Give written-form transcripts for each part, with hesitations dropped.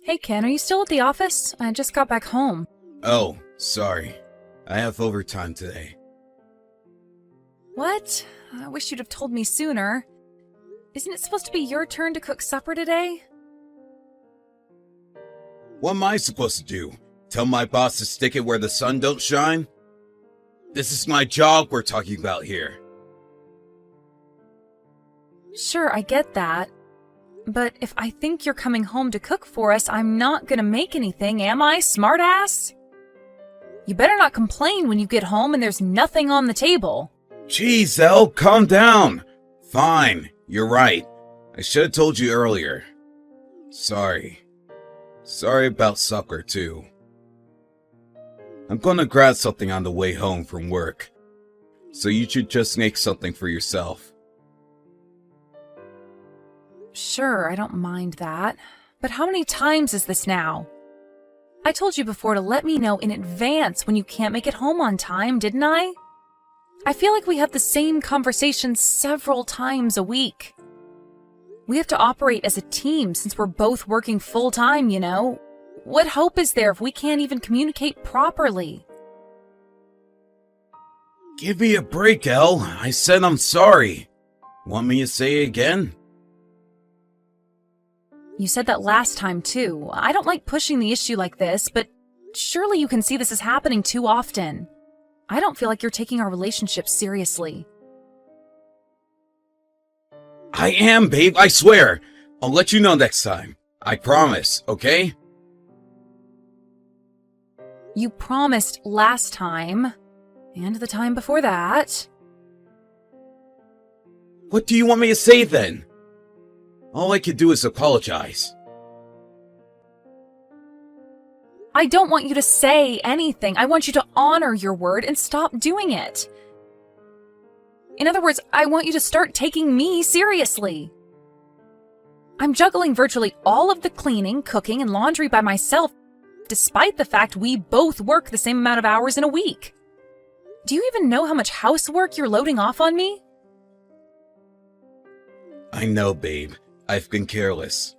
Hey Ken, are you still at the office? I just got back home. Oh, sorry. I have overtime today. What? I wish you'd have told me sooner. Isn't it supposed to be your turn to cook supper today? What am I supposed to do? Tell my boss to stick it where the sun don't shine? This is my job we're talking about here. Sure, I get that. But if I think you're coming home to cook for us, I'm not gonna make anything, am I, smartass? You better not complain when you get home and there's nothing on the table. Jeez, Elle, calm down. Fine, you're right. I should have told you earlier. Sorry. Sorry about supper, too. I'm gonna grab something on the way home from work. So you should just make something for yourself. Sure, I don't mind that. But how many times is this now? I told you before to let me know in advance when you can't make it home on time, didn't I? I feel like we have the same conversation several times a week. We have to operate as a team since we're both working full-time, you know? What hope is there if we can't even communicate properly? Give me a break, Elle. I said I'm sorry. Want me to say it again? You said that last time, too. I don't like pushing the issue like this, but surely you can see this is happening too often. I don't feel like you're taking our relationship seriously. I am, babe, I swear. I'll let you know next time. I promise, okay? You promised last time, and the time before that. What do you want me to say then? All I can do is apologize. I don't want you to say anything. I want you to honor your word and stop doing it. In other words, I want you to start taking me seriously. I'm juggling virtually all of the cleaning, cooking, and laundry by myself, despite the fact we both work the same amount of hours in a week. Do you even know how much housework you're loading off on me? I know, babe. I've been careless.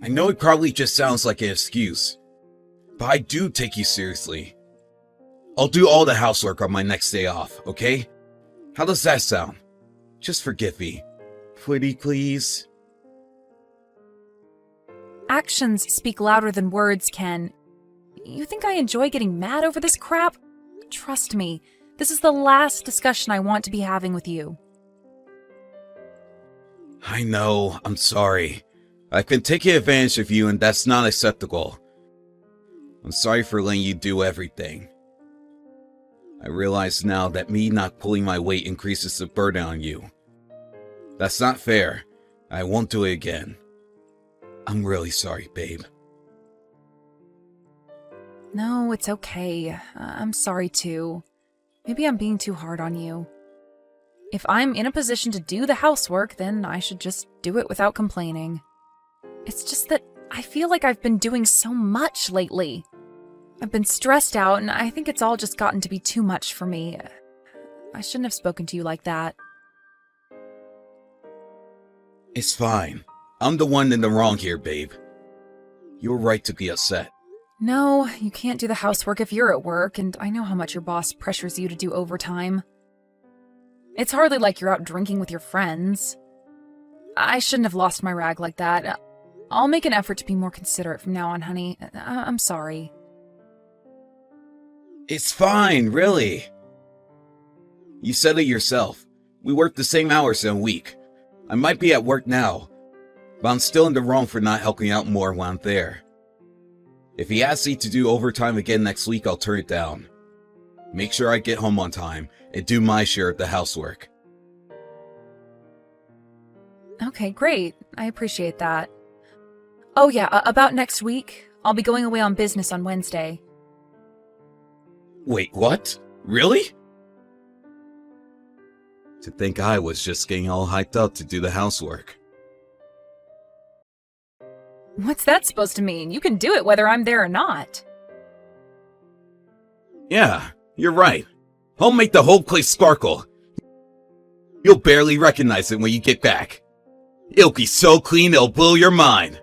I know it probably just sounds like an excuse, but I do take you seriously. I'll do all the housework on my next day off, okay? How does that sound? Just forgive me. Pretty please? Actions speak louder than words, Ken. You think I enjoy getting mad over this crap? Trust me, this is the last discussion I want to be having with you. I know, I'm sorry. I've been taking advantage of you and that's not acceptable. I'm sorry for letting you do everything. I realize now that me not pulling my weight increases the burden on you. That's not fair. I won't do it again. I'm really sorry, babe. No, it's okay. I'm sorry too. Maybe I'm being too hard on you. If I'm in a position to do the housework, then I should just do it without complaining. It's just that I feel like I've been doing so much lately. I've been stressed out, and I think it's all just gotten to be too much for me. I shouldn't have spoken to you like that. It's fine. I'm the one in the wrong here, babe. You're right to be upset. No, you can't do the housework if you're at work, and I know how much your boss pressures you to do overtime. It's hardly like you're out drinking with your friends. I shouldn't have lost my rag like that. I'll make an effort to be more considerate from now on, honey. I'm sorry. It's fine, really. You said it yourself. We work the same hours in a week. I might be at work now, but I'm still in the wrong for not helping out more when I'm there. If he asks me to do overtime again next week, I'll turn it down. Make sure I get home on time and do my share of the housework. Okay, great. I appreciate that. Oh yeah, about next week, I'll be going away on business on Wednesday. Wait, what? Really? To think I was just getting all hyped up to do the housework. What's that supposed to mean? You can do it whether I'm there or not. Yeah, you're right. I'll make the whole place sparkle. You'll barely recognize it when you get back. It'll be so clean it'll blow your mind.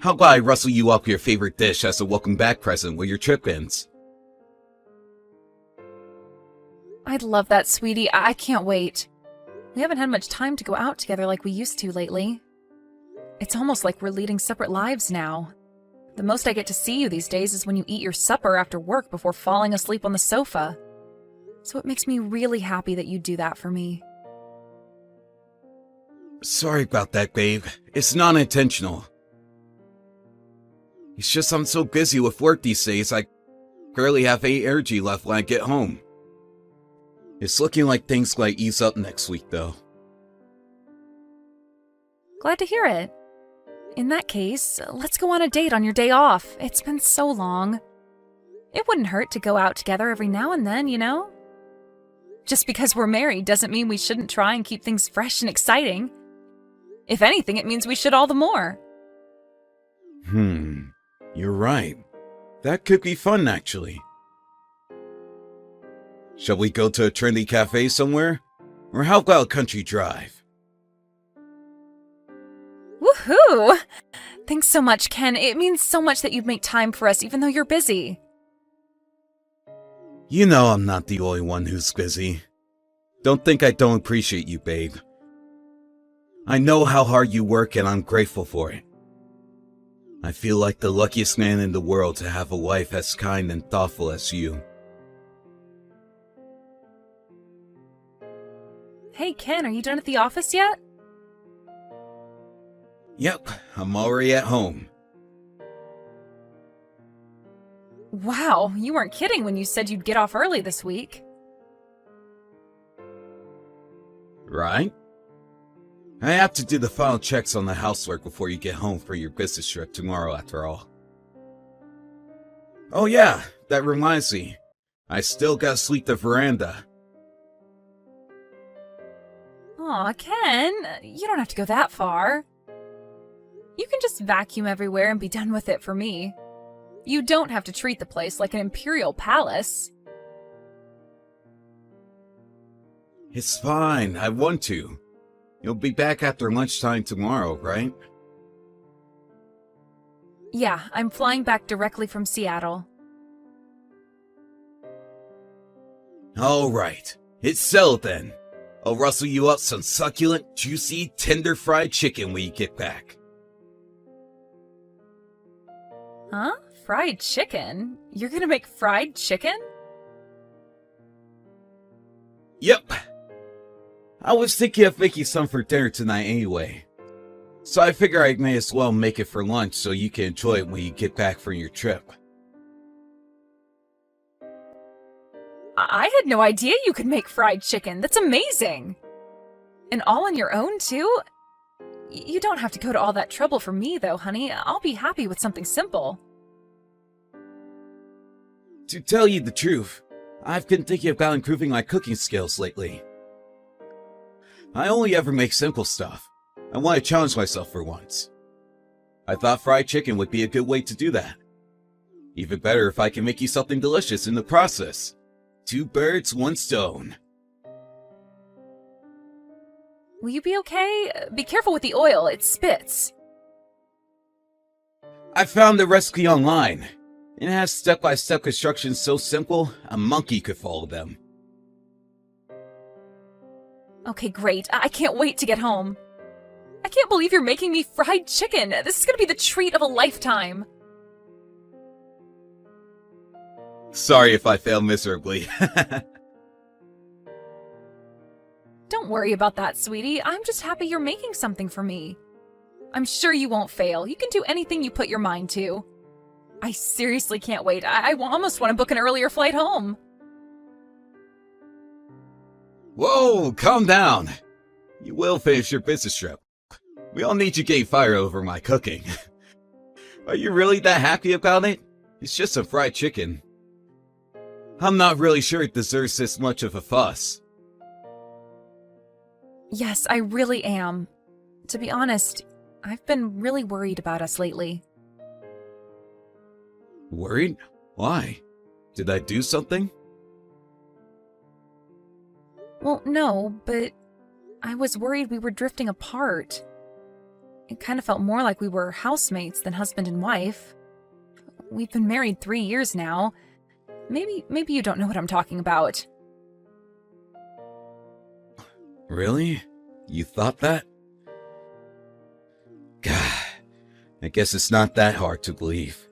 How about I rustle you up your favorite dish as a welcome back present when your trip ends? I'd love that, sweetie. I can't wait. We haven't had much time to go out together like we used to lately. It's almost like we're leading separate lives now. The most I get to see you these days is when you eat your supper after work before falling asleep on the sofa. So it makes me really happy that you do that for me. Sorry about that, babe. It's not intentional. It's just I'm so busy with work these days, I barely have any energy left when I get home. It's looking like things might ease up next week, though. Glad to hear it. In that case, let's go on a date on your day off. It's been so long. It wouldn't hurt to go out together every now and then, you know? Just because we're married doesn't mean we shouldn't try and keep things fresh and exciting. If anything, it means we should all the more. You're right. That could be fun, actually. Shall we go to a trendy cafe somewhere? Or how about a country drive? Woohoo! Thanks so much, Ken. It means so much that you'd make time for us even though you're busy. You know I'm not the only one who's busy. Don't think I don't appreciate you, babe. I know how hard you work and I'm grateful for it. I feel like the luckiest man in the world to have a wife as kind and thoughtful as you. Hey, Ken, are you done at the office yet? Yep, I'm already at home. Wow, you weren't kidding when you said you'd get off early this week. Right? I have to do the final checks on the housework before you get home for your business trip tomorrow, after all. Oh yeah, that reminds me. I still gotta sweep the veranda. Aw, Ken, you don't have to go that far. You can just vacuum everywhere and be done with it for me. You don't have to treat the place like an imperial palace. It's fine, I want to. You'll be back after lunchtime tomorrow, right? Yeah, I'm flying back directly from Seattle. Alright, it's settled then. I'll rustle you up some succulent, juicy, tender fried chicken when you get back. Huh? Fried chicken? You're gonna make fried chicken? Yep. I was thinking of making some for dinner tonight anyway. So I figure I may as well make it for lunch so you can enjoy it when you get back from your trip. I had no idea you could make fried chicken. That's amazing. And all on your own, too? You don't have to go to all that trouble for me, though, honey. I'll be happy with something simple. To tell you the truth, I've been thinking about improving my cooking skills lately. I only ever make simple stuff. I want to challenge myself for once. I thought fried chicken would be a good way to do that. Even better if I can make you something delicious in the process. 2 birds, 1 stone. Will you be okay? Be careful with the oil. It spits. I found the recipe online. It has step-by-step instructions so simple, a monkey could follow them. Okay, great. I can't wait to get home. I can't believe you're making me fried chicken. This is gonna be the treat of a lifetime. Sorry if I fail miserably. Don't worry about that, sweetie. I'm just happy you're making something for me. I'm sure you won't fail. You can do anything you put your mind to. I seriously can't wait. I almost want to book an earlier flight home. Whoa, calm down. You will finish your business trip. We all need you getting fired over my cooking. Are you really that happy about it? It's just some fried chicken. I'm not really sure it deserves this much of a fuss. Yes, I really am. To be honest, I've been really worried about us lately. Worried? Why? Did I do something? Well, no, but I was worried we were drifting apart. It kind of felt more like we were housemates than husband and wife. We've been married 3 years now. Maybe you don't know what I'm talking about. Really? You thought that? God, I guess it's not that hard to believe.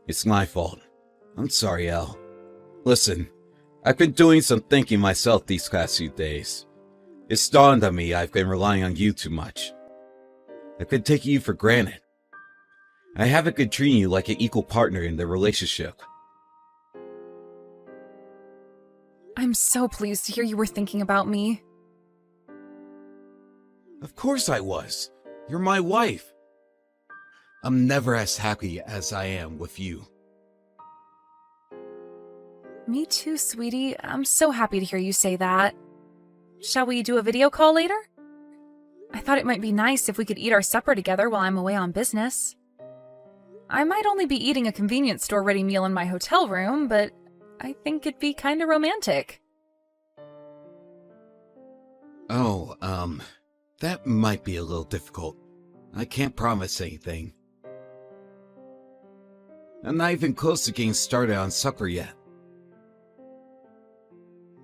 It's my fault. I'm sorry, Elle. Listen, I've been doing some thinking myself these past few days. It's dawned on me I've been relying on you too much. I've been taking you for granted. I haven't been treating you like an equal partner in the relationship. I'm so pleased to hear you were thinking about me. Of course I was. You're my wife. I'm never as happy as I am with you. Me too, sweetie. I'm so happy to hear you say that. Shall we do a video call later? I thought it might be nice if we could eat our supper together while I'm away on business. I might only be eating a convenience store ready meal in my hotel room, but I think it'd be kinda romantic. Oh, that might be a little difficult. I can't promise anything. I'm not even close to getting started on supper yet.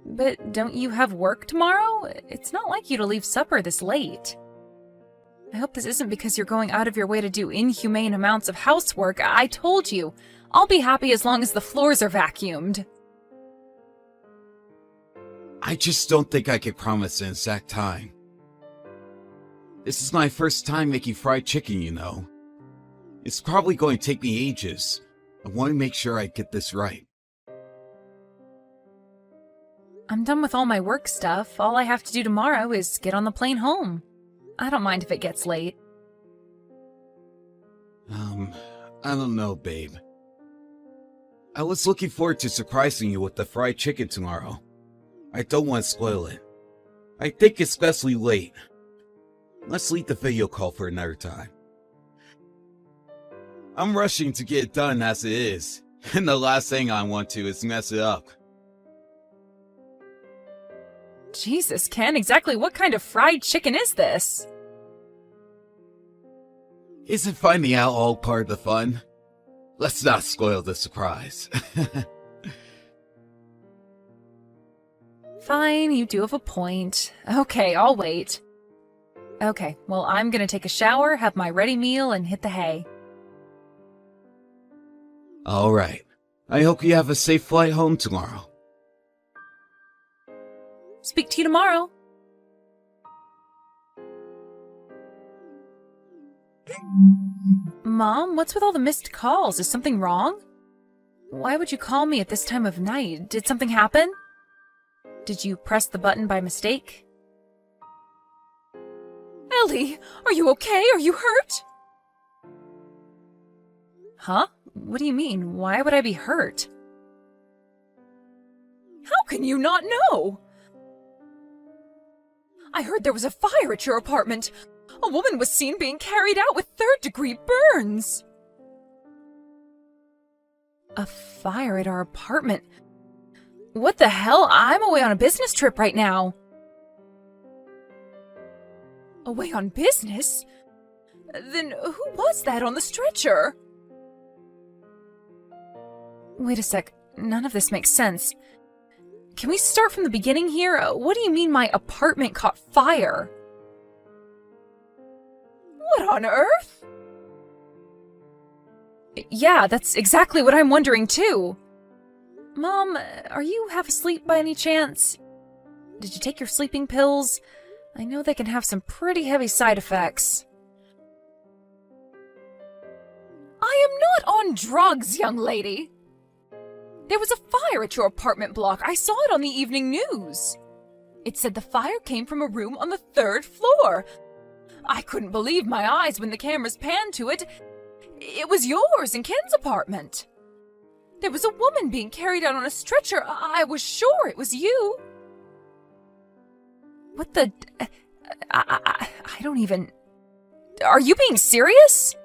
But don't you have work tomorrow? It's not like you to leave supper this late. I hope this isn't because you're going out of your way to do inhumane amounts of housework. I told you, I'll be happy as long as the floors are vacuumed. I just don't think I can promise an exact time. This is my first time making fried chicken, you know. It's probably going to take me ages. I want to make sure I get this right. I'm done with all my work stuff. All I have to do tomorrow is get on the plane home. I don't mind if it gets late. I don't know, babe. I was looking forward to surprising you with the fried chicken tomorrow. I don't want to spoil it. I think it's especially late. Let's leave the video call for another time. I'm rushing to get it done as it is, and the last thing I want to is mess it up. Jesus, Ken, exactly what kind of fried chicken is this? Isn't finding out all part of the fun? Let's not spoil the surprise. Fine, you do have a point. Okay, I'll wait. Okay, well, I'm gonna take a shower, have my ready meal, and hit the hay. Alright. I hope you have a safe flight home tomorrow. Speak to you tomorrow. Mom, what's with all the missed calls? Is something wrong? Why would you call me at this time of night? Did something happen? Did you press the button by mistake? Ellie, are you okay? Are you hurt? Huh? What do you mean? Why would I be hurt? How can you not know? I heard there was a fire at your apartment. A woman was seen being carried out with third-degree burns. A fire at our apartment? What the hell? I'm away on a business trip right now. Away on business? Then who was that on the stretcher? Wait a sec. None of this makes sense. Can we start from the beginning here? What do you mean my apartment caught fire? What on earth? Yeah, that's exactly what I'm wondering too. Mom, are you half asleep by any chance? Did you take your sleeping pills? I know they can have some pretty heavy side effects. I am not on drugs, young lady. There was a fire at your apartment block. I saw it on the evening news. It said the fire came from a room on the 3rd floor. I couldn't believe my eyes when the cameras panned to it. It was yours and Ken's apartment. There was a woman being carried out on a stretcher. I was sure it was you. What the... I don't even... Are you being serious?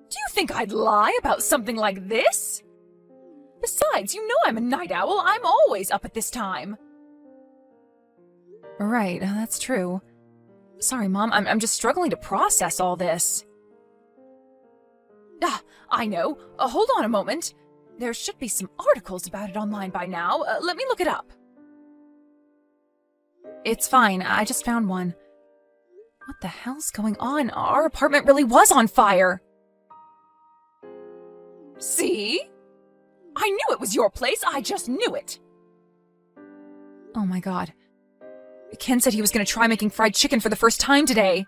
Do you think I'd lie about something like this? Besides, you know I'm a night owl. I'm always up at this time. Right, that's true. Sorry, Mom, I'm just struggling to process all this. Ah, I know. Hold on a moment. There should be some articles about it online by now. Let me look it up. It's fine. I just found one. What the hell's going on? Our apartment really was on fire. See? I knew it was your place. I just knew it. Oh my god. Ken said he was going to try making fried chicken for the first time today.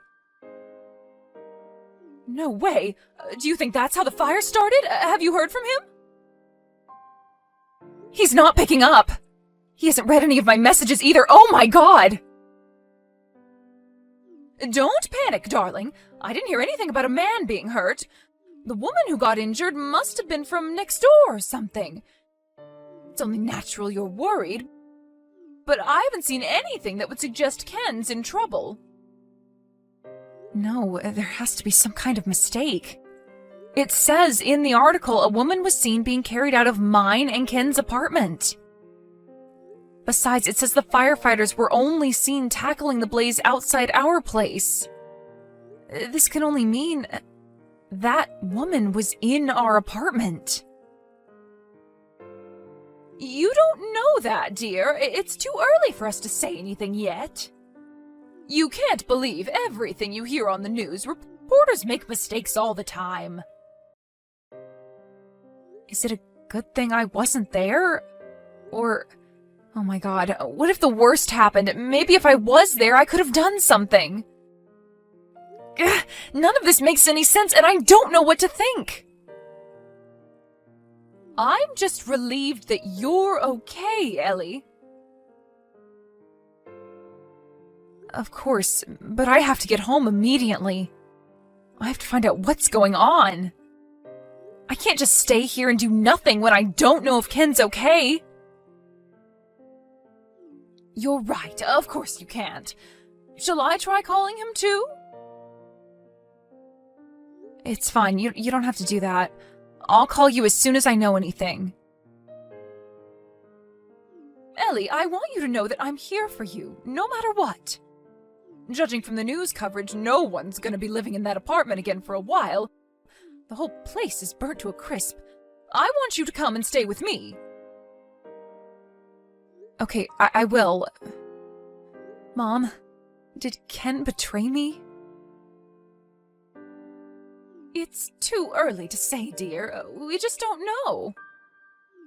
No way. Do you think that's how the fire started? Have you heard from him? He's not picking up. He hasn't read any of my messages either. Oh my god. Don't panic, darling. I didn't hear anything about a man being hurt. The woman who got injured must have been from next door or something. It's only natural you're worried, but I haven't seen anything that would suggest Ken's in trouble. No, there has to be some kind of mistake. It says in the article a woman was seen being carried out of mine and Ken's apartment. Besides, it says the firefighters were only seen tackling the blaze outside our place. This can only mean that woman was in our apartment. You don't know that, dear. It's too early for us to say anything yet. You can't believe everything you hear on the news. Reporters make mistakes all the time. Is it a good thing I wasn't there? Or... oh my god, what if the worst happened? Maybe if I was there, I could have done something. Ugh, none of this makes any sense, and I don't know what to think. I'm just relieved that you're okay, Ellie. Of course, but I have to get home immediately. I have to find out what's going on. I can't just stay here and do nothing when I don't know if Ken's okay. You're right, of course you can't. Shall I try calling him too? It's fine, you don't have to do that. I'll call you as soon as I know anything. Ellie, I want you to know that I'm here for you, no matter what. Judging from the news coverage, no one's gonna be living in that apartment again for a while. The whole place is burnt to a crisp. I want you to come and stay with me. Okay, I will. Mom, did Ken betray me? It's too early to say, dear. We just don't know.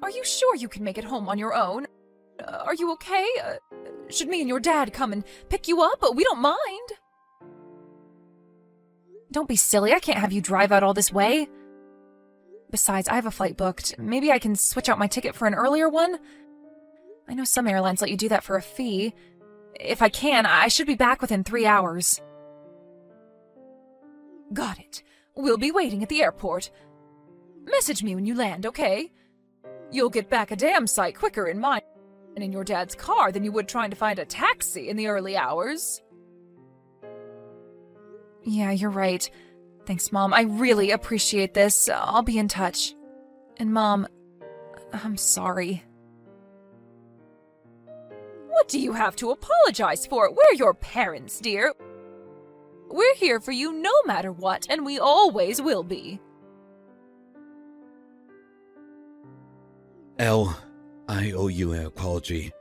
Are you sure you can make it home on your own? Are you okay? Should me and your dad come and pick you up? We don't mind. Don't be silly. I can't have you drive out all this way. Besides, I have a flight booked. Maybe I can switch out my ticket for an earlier one? I know some airlines let you do that for a fee. If I can, I should be back within 3 hours. Got it. We'll be waiting at the airport. Message me when you land, okay? You'll get back a damn sight quicker in mine and in your dad's car than you would trying to find a taxi in the early hours. Yeah, you're right. Thanks, Mom. I really appreciate this. I'll be in touch. And Mom, I'm sorry. What do you have to apologize for? We're your parents, dear. We're here for you no matter what, and we always will be. Elle, I owe you an apology.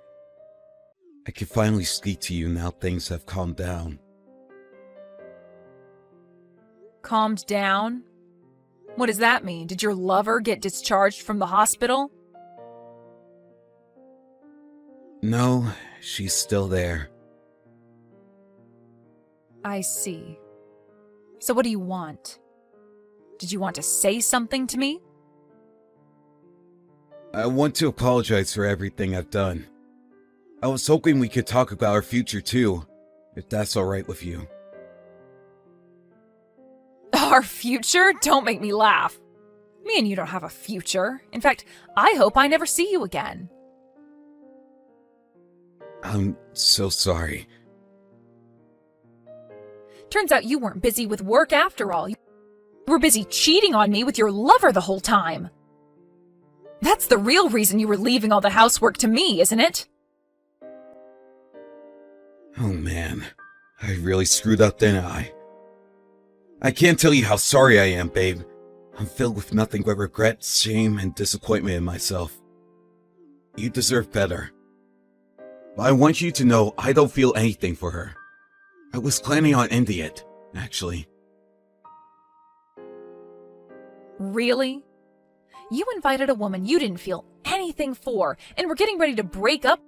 I can finally speak to you now things have calmed down. Calmed down? What does that mean? Did your lover get discharged from the hospital? No, she's still there. I see. So what do you want? Did you want to say something to me? I want to apologize for everything I've done. I was hoping we could talk about our future too, if that's alright with you. Our future? Don't make me laugh. Me and you don't have a future. In fact, I hope I never see you again. I'm so sorry. Turns out you weren't busy with work after all. You were busy cheating on me with your lover the whole time. That's the real reason you were leaving all the housework to me, isn't it? Oh man, I really screwed up, didn't I? I can't tell you how sorry I am, babe. I'm filled with nothing but regret, shame, and disappointment in myself. You deserve better. But I want you to know I don't feel anything for her. I was planning on ending it, actually. Really? You invited a woman you didn't feel anything for, and were getting ready to break up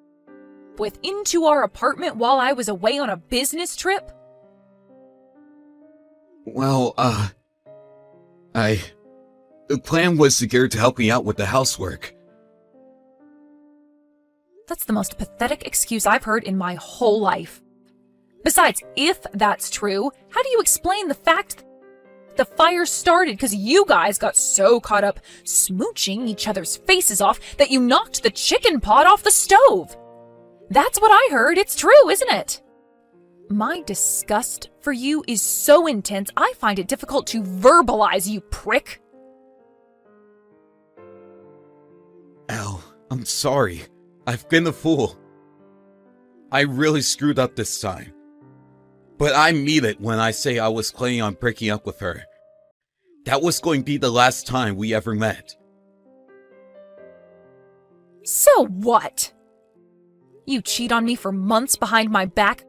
with into our apartment while I was away on a business trip? Well, the plan was to get her to help me out with the housework. That's the most pathetic excuse I've heard in my whole life. Besides, if that's true, how do you explain the fact the fire started because you guys got so caught up smooching each other's faces off that you knocked the chicken pot off the stove? That's what I heard. It's true, isn't it? My disgust for you is so intense, I find it difficult to verbalize, you prick. Elle, I'm sorry. I've been a fool. I really screwed up this time. But I mean it when I say I was planning on breaking up with her. That was going to be the last time we ever met. So what? You cheat on me for months behind my back,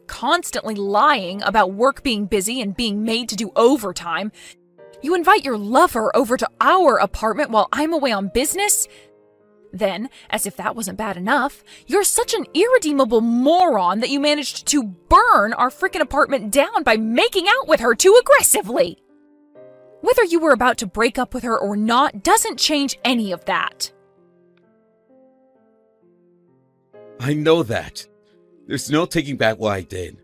constantly lying about work being busy and being made to do overtime. You invite your lover over to our apartment while I'm away on business. Then, as if that wasn't bad enough, you're such an irredeemable moron that you managed to burn our frickin' apartment down by making out with her too aggressively. Whether you were about to break up with her or not doesn't change any of that. I know that. There's no taking back what I did.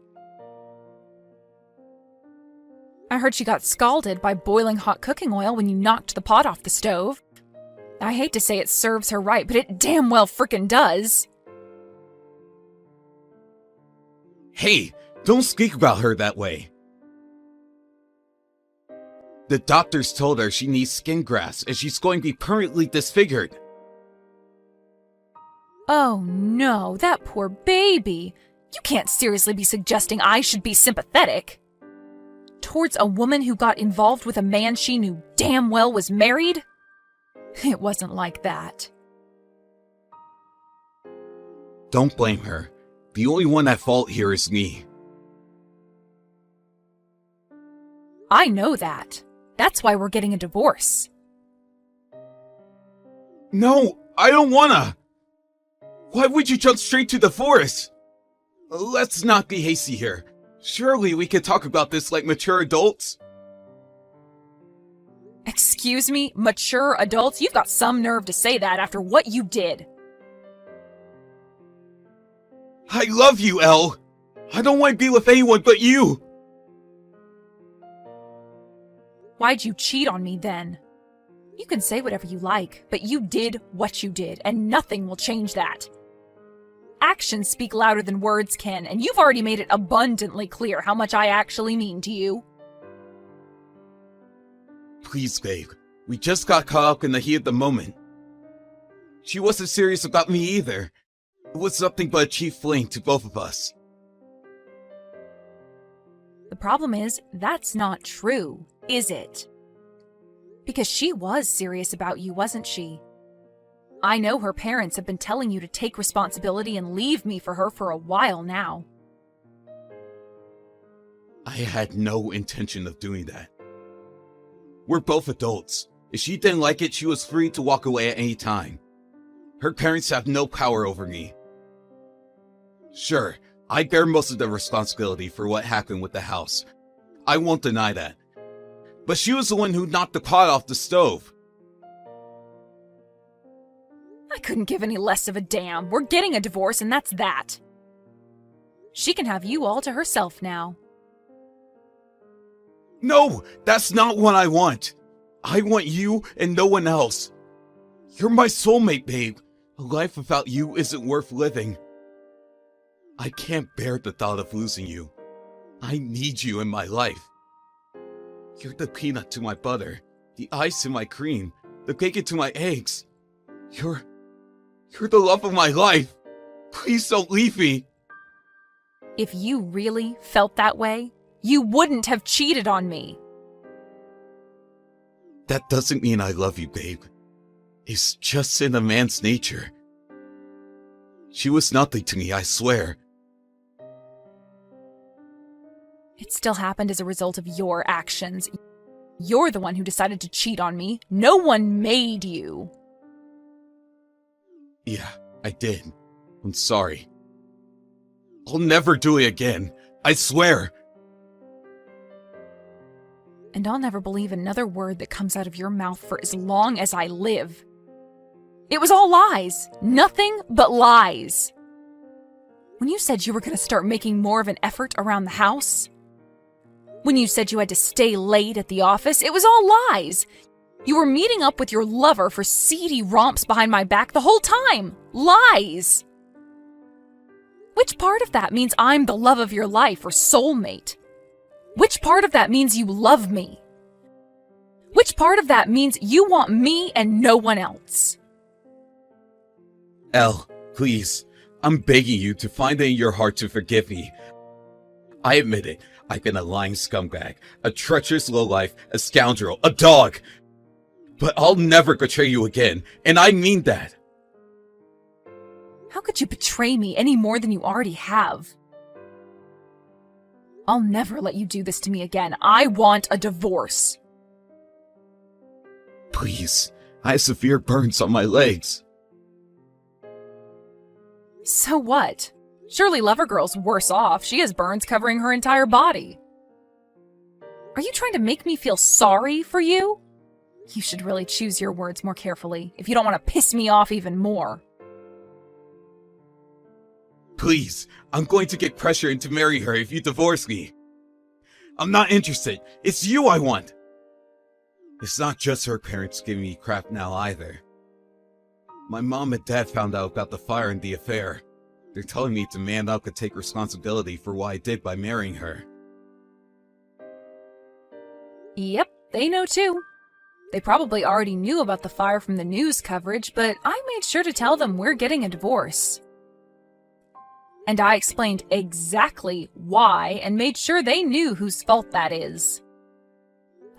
I heard she got scalded by boiling hot cooking oil when you knocked the pot off the stove. I hate to say it serves her right, but it damn well frickin' does. Hey, don't speak about her that way. The doctors told her she needs skin grafts and she's going to be permanently disfigured. Oh no, that poor baby. You can't seriously be suggesting I should be sympathetic towards a woman who got involved with a man she knew damn well was married? It wasn't like that. Don't blame her. The only one at fault here is me. I know that. That's why we're getting a divorce. No, I don't wanna! Why would you jump straight to divorce? Let's not be hasty here. Surely we can talk about this like mature adults. Excuse me, mature adults? You've got some nerve to say that after what you did. I love you, Elle. I don't want to be with anyone but you. Why'd you cheat on me then? You can say whatever you like, but you did what you did, and nothing will change that. Actions speak louder than words can, and you've already made it abundantly clear how much I actually mean to you. Please, babe. We just got caught up in the heat of the moment. She wasn't serious about me either. It was nothing but a cheap fling to both of us. The problem is, that's not true, is it? Because she was serious about you, wasn't she? I know her parents have been telling you to take responsibility and leave me for her for a while now. I had no intention of doing that. We're both adults. If she didn't like it, she was free to walk away at any time. Her parents have no power over me. Sure, I bear most of the responsibility for what happened with the house. I won't deny that. But she was the one who knocked the pot off the stove. I couldn't give any less of a damn. We're getting a divorce and that's that. She can have you all to herself now. No, that's not what I want. I want you and no one else. You're my soulmate, babe. A life without you isn't worth living. I can't bear the thought of losing you. I need you in my life. You're the peanut to my butter, the ice in my cream, the bacon to my eggs. You're the love of my life. Please don't leave me. If you really felt that way, you wouldn't have cheated on me. That doesn't mean I love you, babe. It's just in a man's nature. She was nothing to me, I swear. It still happened as a result of your actions. You're the one who decided to cheat on me. No one made you. Yeah, I did. I'm sorry. I'll never do it again. I swear. And I'll never believe another word that comes out of your mouth for as long as I live. It was all lies. Nothing but lies. When you said you were going to start making more of an effort around the house, when you said you had to stay late at the office, it was all lies. You were meeting up with your lover for seedy romps behind my back the whole time. Lies. Which part of that means I'm the love of your life or soulmate? Which part of that means you love me? Which part of that means you want me and no one else? Elle, please. I'm begging you to find it in your heart to forgive me. I admit it. I've been a lying scumbag, a treacherous lowlife, a scoundrel, a dog. But I'll never betray you again, and I mean that. How could you betray me any more than you already have? I'll never let you do this to me again. I want a divorce. Please, I have severe burns on my legs. So what? Surely Lovergirl's worse off. She has burns covering her entire body. Are you trying to make me feel sorry for you? You should really choose your words more carefully if you don't want to piss me off even more. Please, I'm going to get pressure into marry her if you divorce me. I'm not interested. It's you I want. It's not just her parents giving me crap now either. My mom and dad found out about the fire and the affair. They're telling me to man up and take responsibility for what I did by marrying her. Yep, they know too. They probably already knew about the fire from the news coverage, but I made sure to tell them we're getting a divorce. And I explained exactly why and made sure they knew whose fault that is.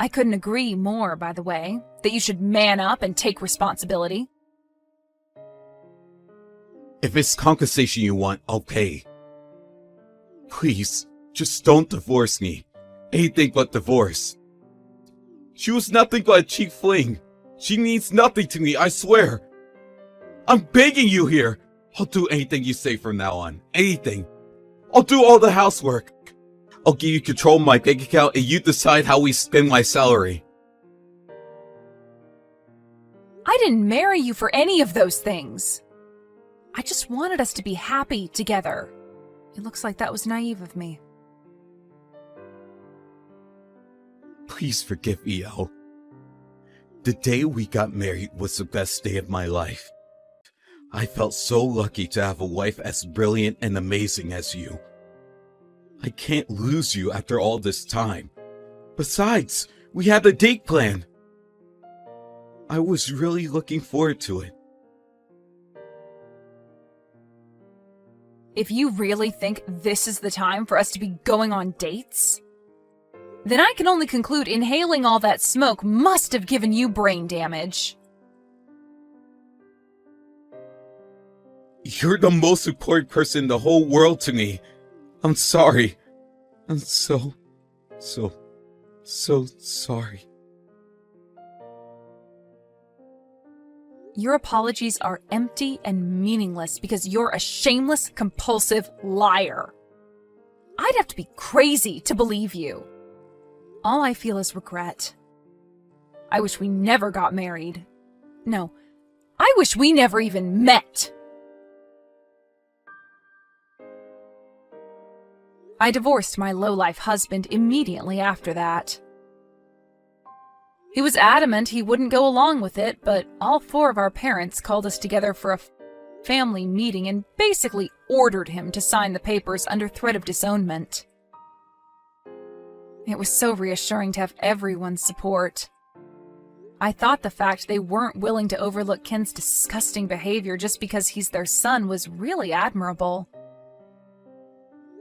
I couldn't agree more, by the way, that you should man up and take responsibility. If it's compensation you want, I'll pay. Please, just don't divorce me. Anything but divorce. She was nothing but a cheap fling. She means nothing to me, I swear. I'm begging you here. I'll do anything you say from now on. Anything. I'll do all the housework. I'll give you control of my bank account and you decide how we spend my salary. I didn't marry you for any of those things. I just wanted us to be happy together. It looks like that was naive of me. Please forgive me, Elle. The day we got married was the best day of my life. I felt so lucky to have a wife as brilliant and amazing as you. I can't lose you after all this time. Besides, we had a date planned. I was really looking forward to it. If you really think this is the time for us to be going on dates, then I can only conclude inhaling all that smoke must have given you brain damage. You're the most important person in the whole world to me. I'm sorry. I'm so sorry. Your apologies are empty and meaningless because you're a shameless, compulsive liar. I'd have to be crazy to believe you. All I feel is regret. I wish we never got married. No, I wish we never even met. I divorced my lowlife husband immediately after that. He was adamant he wouldn't go along with it, but all four of our parents called us together for a family meeting and basically ordered him to sign the papers under threat of disownment. It was so reassuring to have everyone's support. I thought the fact they weren't willing to overlook Ken's disgusting behavior just because he's their son was really admirable.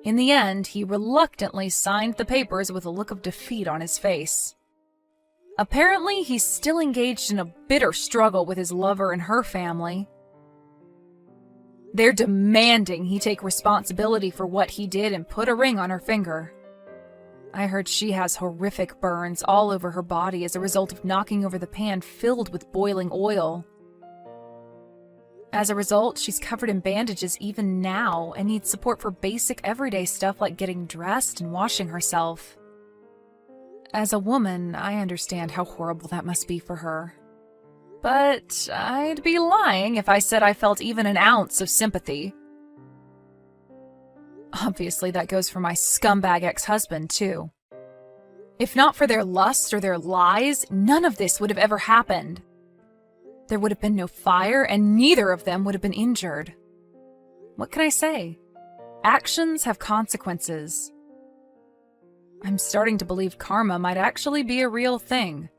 In the end, he reluctantly signed the papers with a look of defeat on his face. Apparently, he's still engaged in a bitter struggle with his lover and her family. They're demanding he take responsibility for what he did and put a ring on her finger. I heard she has horrific burns all over her body as a result of knocking over the pan filled with boiling oil. As a result, she's covered in bandages even now and needs support for basic everyday stuff like getting dressed and washing herself. As a woman, I understand how horrible that must be for her. But I'd be lying if I said I felt even an ounce of sympathy. Obviously, that goes for my scumbag ex-husband, too. If not for their lust or their lies, none of this would have ever happened. There would have been no fire, and neither of them would have been injured. What can I say? Actions have consequences. I'm starting to believe karma might actually be a real thing.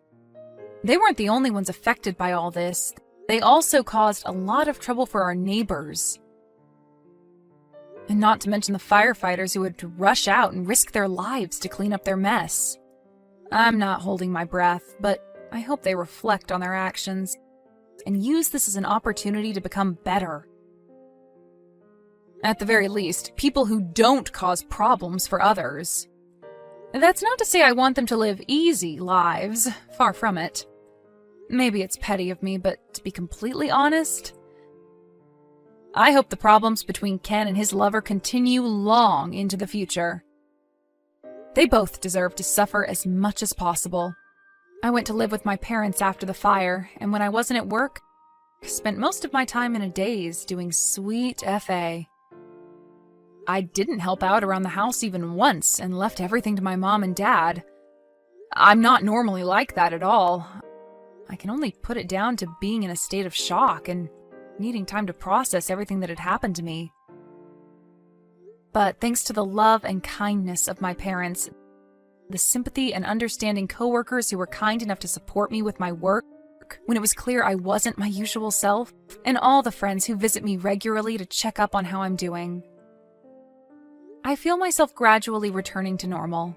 They weren't the only ones affected by all this. They also caused a lot of trouble for our neighbors. And not to mention the firefighters who had to rush out and risk their lives to clean up their mess. I'm not holding my breath, but I hope they reflect on their actions and use this as an opportunity to become better. At the very least, people who don't cause problems for others. That's not to say I want them to live easy lives, far from it. Maybe it's petty of me, but to be completely honest, I hope the problems between Ken and his lover continue long into the future. They both deserve to suffer as much as possible. I went to live with my parents after the fire, and when I wasn't at work, I spent most of my time in a daze doing sweet FA. I didn't help out around the house even once and left everything to my mom and dad. I'm not normally like that at all. I can only put it down to being in a state of shock and needing time to process everything that had happened to me. But thanks to the love and kindness of my parents, the sympathy and understanding coworkers who were kind enough to support me with my work when it was clear I wasn't my usual self, and all the friends who visit me regularly to check up on how I'm doing, I feel myself gradually returning to normal.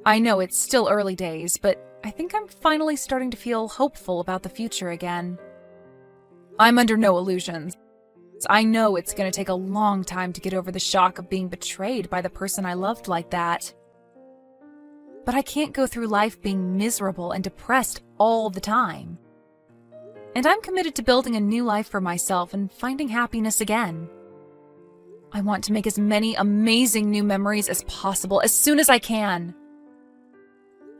I know it's still early days, but I think I'm finally starting to feel hopeful about the future again. I'm under no illusions. I know it's going to take a long time to get over the shock of being betrayed by the person I loved like that. But I can't go through life being miserable and depressed all the time. And I'm committed to building a new life for myself and finding happiness again. I want to make as many amazing new memories as possible as soon as I can.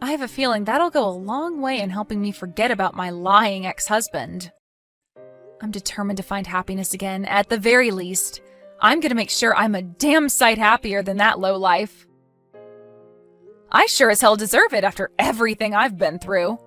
I have a feeling that'll go a long way in helping me forget about my lying ex-husband. I'm determined to find happiness again. At the very least, I'm going to make sure I'm a damn sight happier than that lowlife. I sure as hell deserve it after everything I've been through.